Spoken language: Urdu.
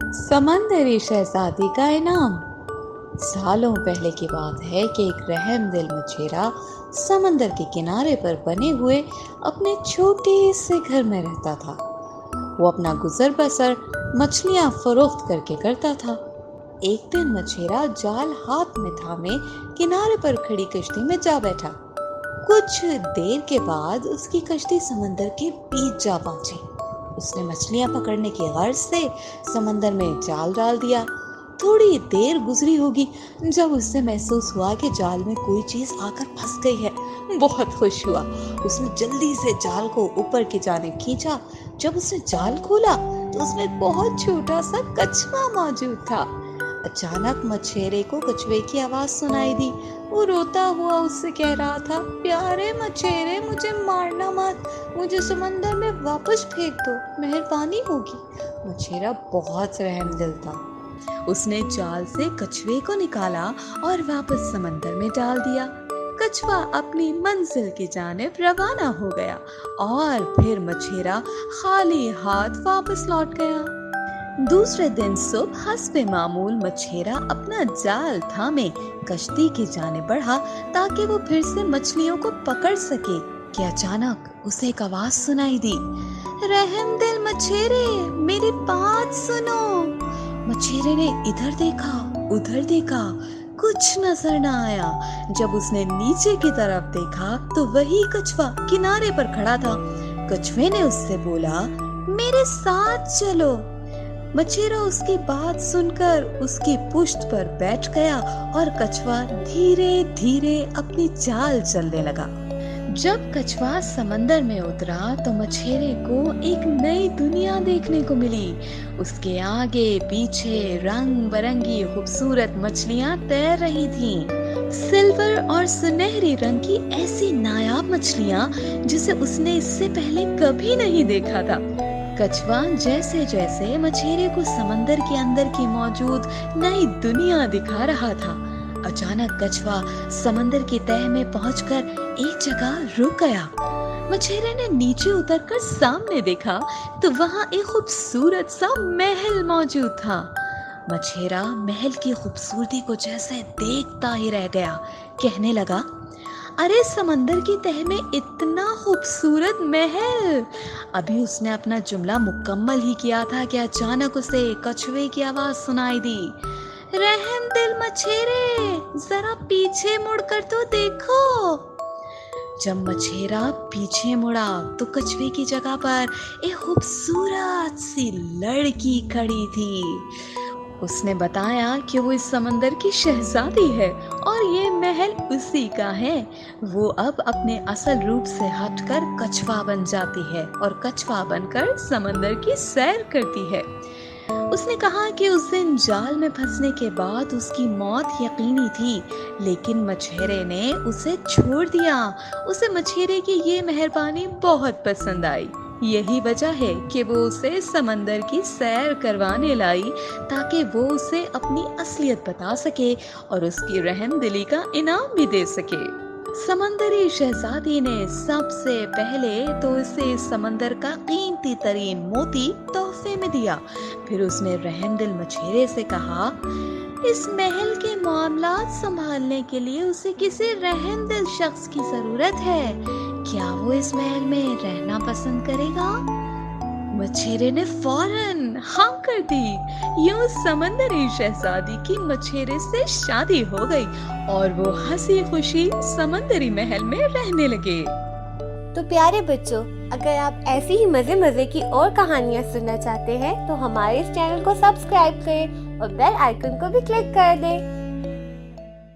سمندری شہزادی کا انعام۔ سالوں پہلے کی بات ہے کہ ایک رحم دل مچھیرا سمندر کے کنارے پر بنے ہوئے اپنے چھوٹے سے گھر میں رہتا تھا۔ وہ اپنا گزر بسر مچھلیاں فروخت کر کے کرتا تھا۔ ایک دن مچھیرا جال ہاتھ میں تھامے کنارے پر کھڑی کشتی میں جا بیٹھا۔ کچھ دیر کے بعد اس کی کشتی سمندر کے بیچ جا پہنچی۔ اس نے مچھلیاں پکڑنے کی غرض سے سمندر میں جال ڈال دیا۔ تھوڑی دیر گزری ہوگی جب اس سے محسوس ہوا کہ جال میں کوئی چیز آ کر پھنس گئی ہے۔ بہت خوش ہوا۔ اس نے جلدی سے جال کو اوپر کی جانب کھینچا۔ جب اس نے جال کھولا تو اس میں بہت چھوٹا سا کچھوا موجود تھا۔ اچانک مچھیرے کو کچھوے کی آواز سنائی دی۔ وہ روتا ہوا اس سے کہہ رہا تھا، پیارے مچھیرے، مجھے مارنا مت، مجھے سمندر میں واپس پھینک دو، مہربانی ہوگی۔ مچھیرا بہت رحم دل تھا۔ اس نے جال سے کچھوے کو نکالا اور واپس سمندر میں ڈال دیا۔ کچھوا اپنی منزل کی جانب روانہ ہو گیا اور پھر مچھیرا خالی ہاتھ واپس لوٹ گیا۔ دوسرے دن صبح حسب معمول مچھیرا اپنا جال تھامے کشتی کی جانب بڑھا تاکہ وہ پھر سے مچھلیوں کو پکڑ سکے کہ اچانک اسے ایک آواز سنائی دی، رحم دل مچھیرے، میری بات سنو۔ مچھیرے نے ادھر دیکھا، ادھر دیکھا، کچھ نظر نہ آیا۔ جب اس نے نیچے کی طرف دیکھا تو وہی کچھوا کنارے پر کھڑا تھا۔ کچھوے نے اس سے بولا، میرے ساتھ چلو۔ مچھیرا اس کی بات سن کر اس کی پشت پر بیٹھ گیا اور کچھوا دھیرے دھیرے اپنی چال چلنے لگا۔ جب کچھوا سمندر میں اترا تو مچھیرے کو ایک نئی دنیا دیکھنے کو ملی۔ اس کے آگے پیچھے رنگ برنگی خوبصورت مچھلیاں تیر رہی تھیں۔ سلور اور سنہری رنگ کی ایسی نایاب مچھلیاں جسے اس نے اس سے پہلے کبھی نہیں دیکھا تھا۔ کچھوا جیسے جیسے مچھیرے کو سمندر کے اندر کی موجود نئی دنیا دکھا رہا تھا، اچانک کچھوا سمندر کی تہہ میں پہنچ کر ایک جگہ رک گیا۔ مچھیرے نے نیچے اتر کر سامنے دیکھا تو وہاں ایک خوبصورت سا محل موجود تھا۔ مچھیرا محل کی خوبصورتی کو جیسے دیکھتا ہی رہ گیا، کہنے لگا، ارے سمندر کی تہہ میں اتنا خوبصورت محل! ابھی اس نے اپنا جملہ مکمل ہی کیا تھا کہ اچانک اسے کچھوے کی آواز سنائی دی، رحم دل مچھیرے، ذرا پیچھے مڑ کر تو دیکھو۔ جب مچھیرا پیچھے مڑا تو کچھوے کی جگہ پر ایک خوبصورت سی لڑکی کھڑی تھی۔ اس نے بتایا کہ وہ اس سمندر کی شہزادی ہے اور یہ محل اسی کا ہے۔ وہ اب اپنے اصل روپ سے ہٹ کر کچھوا بن جاتی ہے اور کچھوا بن کر سمندر کی سیر کرتی ہے۔ اس نے کہا کہ اس دن جال میں پھنسنے کے بعد اس کی موت یقینی تھی، لیکن مچھیرے نے اسے چھوڑ دیا۔ اسے مچھیرے کی یہ مہربانی بہت پسند آئی۔ یہی وجہ ہے کہ وہ اسے سمندر کی سیر کروانے لائی تاکہ وہ اسے اپنی اصلیت بتا سکے اور اس کی رحم دلی کا انعام بھی دے سکے۔ سمندری شہزادی نے سب سے پہلے تو اسے سمندر کا قیمتی ترین موتی تحفے میں دیا۔ پھر اس نے رحم دل مچھیرے سے کہا، اس محل کے معاملات سنبھالنے کے لیے اسے کسی رحم دل شخص کی ضرورت ہے۔ کیا وہ اس محل میں رہنا پسند کرے گا؟ مچھیرے نے فوراً ہاں کر دی۔ یوں سمندری شہزادی کی مچھیرے سے شادی ہو گئی اور وہ ہنسی خوشی سمندری محل میں رہنے لگے۔ تو پیارے بچوں، اگر آپ ایسی ہی مزے کی اور کہانیاں سننا چاہتے ہیں تو ہمارے اس چینل کو سبسکرائب کریں اور بیل آئیکن کو بھی کلک کر دیں۔